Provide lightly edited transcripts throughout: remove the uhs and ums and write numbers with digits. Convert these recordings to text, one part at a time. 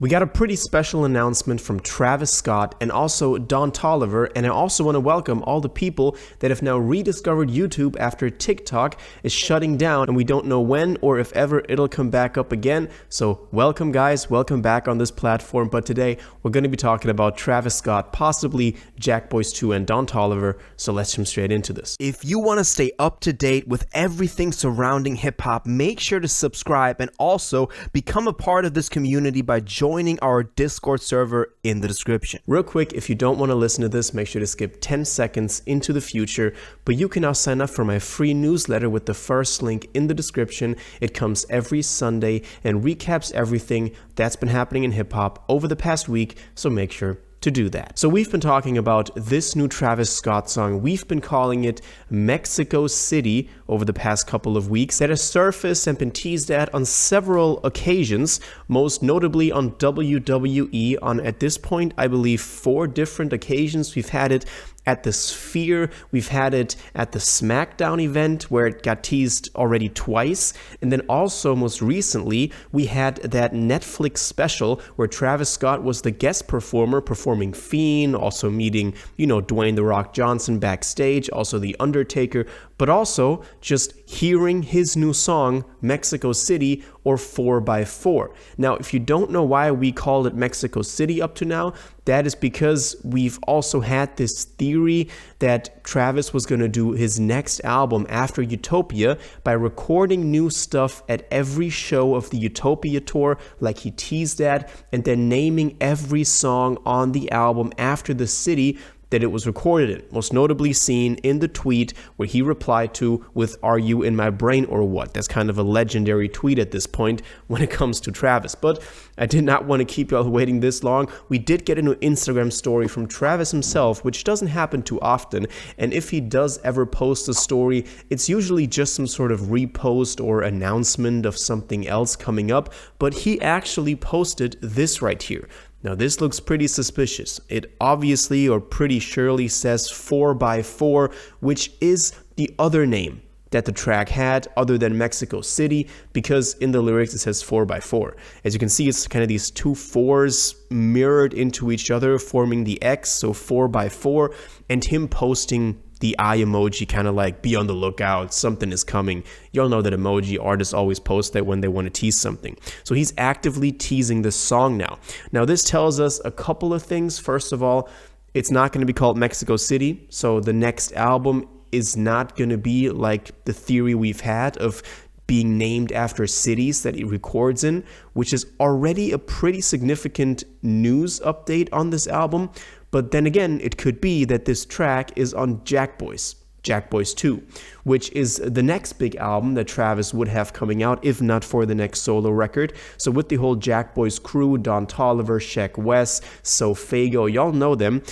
We got a pretty special announcement from Travis Scott and also Don Toliver, and I also want to welcome all the people that have now rediscovered YouTube after TikTok is shutting down and we don't know when or if ever it'll come back up again. So welcome guys, welcome back on this platform, but today we're going to be talking about Travis Scott, possibly Jackboys 2 and Don Toliver, so let's jump straight into this. If you want to stay up to date with everything surrounding hip-hop, make sure to subscribe and also become a part of this community by joining our Discord server in the description. Real quick, if you don't want to listen to this, make sure to skip 10 seconds into the future, but you can now sign up for my free newsletter with the first link in the description. It comes every Sunday and recaps everything that's been happening in hip-hop over the past week, so make sure to do that. So we've been talking about this new Travis Scott song. We've been calling it Mexico City over the past couple of weeks. That has surfaced and been teased at on several occasions, most notably on WWE on, at this point, I believe 4 different occasions. We've had it at the Sphere, we've had it at the SmackDown event where it got teased already twice, and then also most recently we had that Netflix special where Travis Scott was the guest performer performing Fiend, also meeting, Dwayne "The Rock" Johnson backstage, also The Undertaker, but also just hearing his new song Mexico City or 4x4. Now, if you don't know why we called it Mexico City up to now, that is because we've also had this theory that Travis was going to do his next album after Utopia by recording new stuff at every show of the Utopia tour, like he teased at, and then naming every song on the album after the city that it was recorded in, most notably seen in the tweet where he replied to with "Are you in my brain or what?" That's kind of a legendary tweet at this point when it comes to Travis. But I did not want to keep y'all waiting this long. We did get a new Instagram story from Travis himself, which doesn't happen too often, and if he does ever post a story, it's usually just some sort of repost or announcement of something else coming up, but he actually posted this right here. Now this looks pretty suspicious. It obviously or pretty surely says 4x4, which is the other name that the track had other than Mexico City, because in the lyrics it says 4x4. As you can see, it's kind of these two 4s mirrored into each other forming the X, so 4x4, and him posting the eye emoji, kind of like be on the lookout, something is coming. Y'all know that emoji artists always post that when they want to tease something. So he's actively teasing this song now. Now this tells us a couple of things. First of all, it's not going to be called Mexico City, so the next album is not going to be like the theory we've had of being named after cities that he records in, which is already a pretty significant news update on this album. But then again, it could be that this track is on Jackboys 2, which is the next big album that Travis would have coming out, if not for the next solo record. So with the whole Jackboys crew, Don Toliver, Sheck West, Sofago, y'all know them,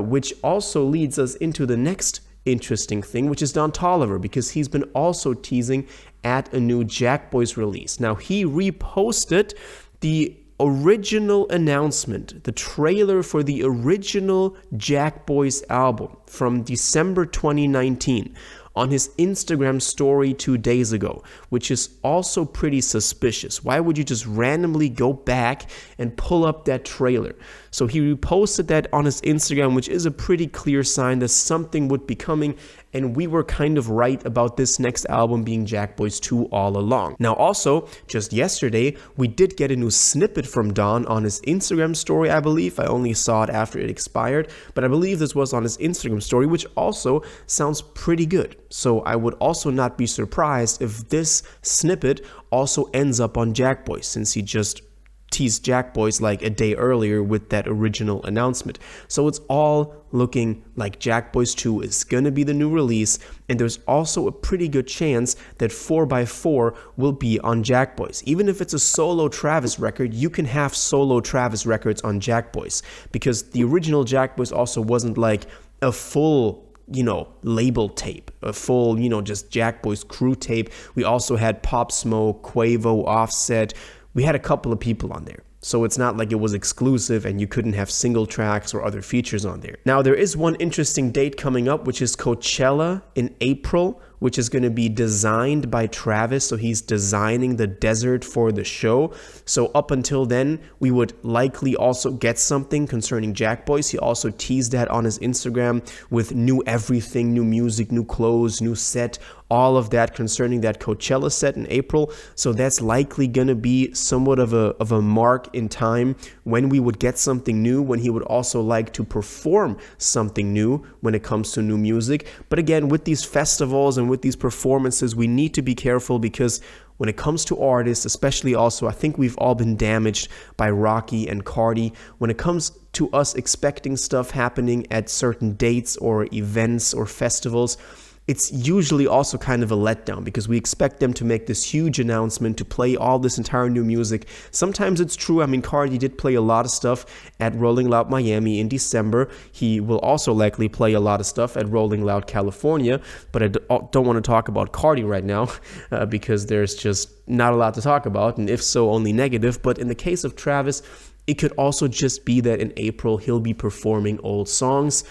which also leads us into the next interesting thing, which is Don Toliver, because he's been also teasing at a new Jackboys release. Now he reposted the original announcement, the trailer for the original Jackboys album from December 2019 on his Instagram story 2 days ago, which is also pretty suspicious. Why would you just randomly go back and pull up that trailer? So he reposted that on his Instagram, which is a pretty clear sign that something would be coming, and we were kind of right about this next album being Jackboys 2 all along. Now also, just yesterday, we did get a new snippet from Don on his Instagram story, I believe. I only saw it after it expired, but I believe this was on his Instagram story, which also sounds pretty good. So I would also not be surprised if this snippet also ends up on Jackboys, since he just teased Jackboys like a day earlier with that original announcement. So it's all looking like Jackboys 2 is gonna be the new release, and there's also a pretty good chance that 4x4 will be on Jackboys. Even if it's a solo Travis record, you can have solo Travis records on Jackboys, because the original Jackboys also wasn't like a full label tape, a full, just Jackboys crew tape. We also had Pop Smoke, Quavo, Offset. We had a couple of people on there. So it's not like it was exclusive and you couldn't have single tracks or other features on there. Now, there is one interesting date coming up, which is Coachella in April, which is going to be designed by Travis. So he's designing the desert for the show. So up until then, we would likely also get something concerning Jackboys. He also teased that on his Instagram with new everything, new music, new clothes, new set, all of that concerning that Coachella set in April. So that's likely going to be somewhat of a mark in time when we would get something new, when he would also like to perform something new when it comes to new music. But again, with these festivals and with these performances, we need to be careful, because when it comes to artists, especially also, I think we've all been damaged by Rocky and Cardi. When it comes to us expecting stuff happening at certain dates or events or festivals, it's usually also kind of a letdown, because we expect them to make this huge announcement, to play all this entire new music. Sometimes it's true. I mean, Cardi did play a lot of stuff at Rolling Loud Miami in December. He will also likely play a lot of stuff at Rolling Loud California, but I don't want to talk about Cardi right now because there's just not a lot to talk about, and if so, only negative. But in the case of Travis, it could also just be that in April he'll be performing old songs,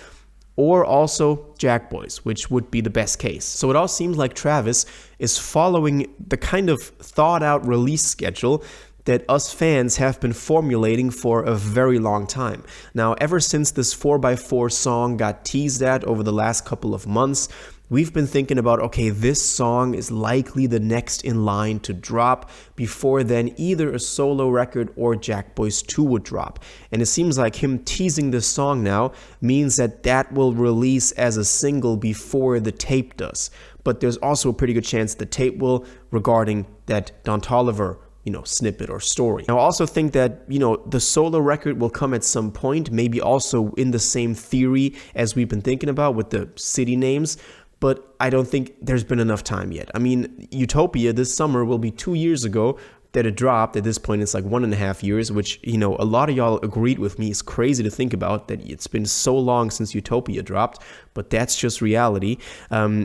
or also Jackboys, which would be the best case. So it all seems like Travis is following the kind of thought out release schedule that us fans have been formulating for a very long time. Now, ever since this 4x4 song got teased at over the last couple of months, we've been thinking about, okay, this song is likely the next in line to drop. Before then, either a solo record or Jackboys 2 would drop. And it seems like him teasing this song now means that that will release as a single before the tape does. But there's also a pretty good chance the tape will, regarding that Don Toliver snippet or story. Now, I also think that, the solo record will come at some point, maybe also in the same theory as we've been thinking about with the city names, but I don't think there's been enough time yet. I mean, Utopia this summer will be 2 years ago that it dropped. At this point, it's like 1.5 years, which, a lot of y'all agreed with me. It's crazy to think about that it's been so long since Utopia dropped, but that's just reality.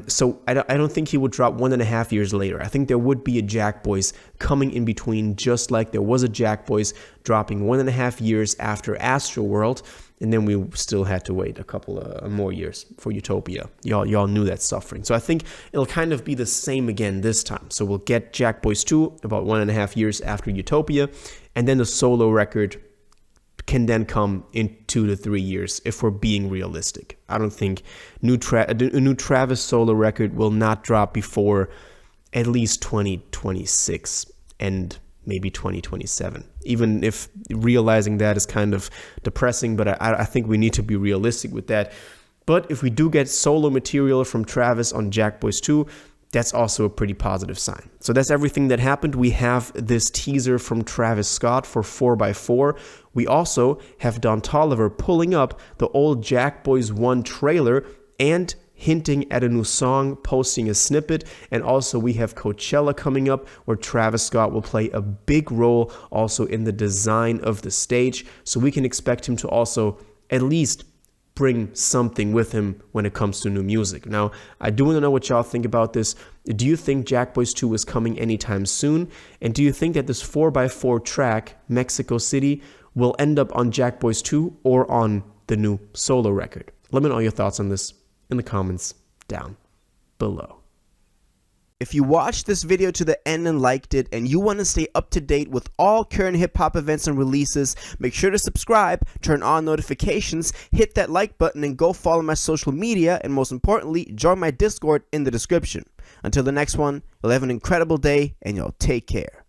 So I don't think he would drop 1.5 years later. I think there would be a Jackboys coming in between, just like there was a Jackboys dropping 1.5 years after Astroworld. And then we still had to wait a couple of more years for Utopia. Y'all knew that suffering. So I think it'll kind of be the same again this time. So we'll get Jackboys 2 about 1.5 years after Utopia. And then the solo record can then come in 2 to 3 years if we're being realistic. I don't think a new Travis solo record will not drop before at least 2026 and maybe 2027, even if realizing that is kind of depressing, but I think we need to be realistic with that. But if we do get solo material from Travis on Jackboys 2, that's also a pretty positive sign. So that's everything that happened. We have this teaser from Travis Scott for 4x4. We also have Don Toliver pulling up the old Jackboys 1 trailer and hinting at a new song, posting a snippet. And also we have Coachella coming up, where Travis Scott will play a big role also in the design of the stage. So we can expect him to also at least bring something with him when it comes to new music. Now, I do want to know what y'all think about this. Do you think Jackboys 2 is coming anytime soon? And do you think that this 4x4 track, Mexico City, will end up on Jackboys 2 or on the new solo record? Let me know your thoughts on this in the comments down below. If you watched this video to the end and liked it, and you want to stay up to date with all current hip-hop events and releases, make sure to subscribe, turn on notifications, hit that like button, and go follow my social media, and most importantly, join my Discord in the description. Until the next one, you'll have an incredible day, and y'all take care.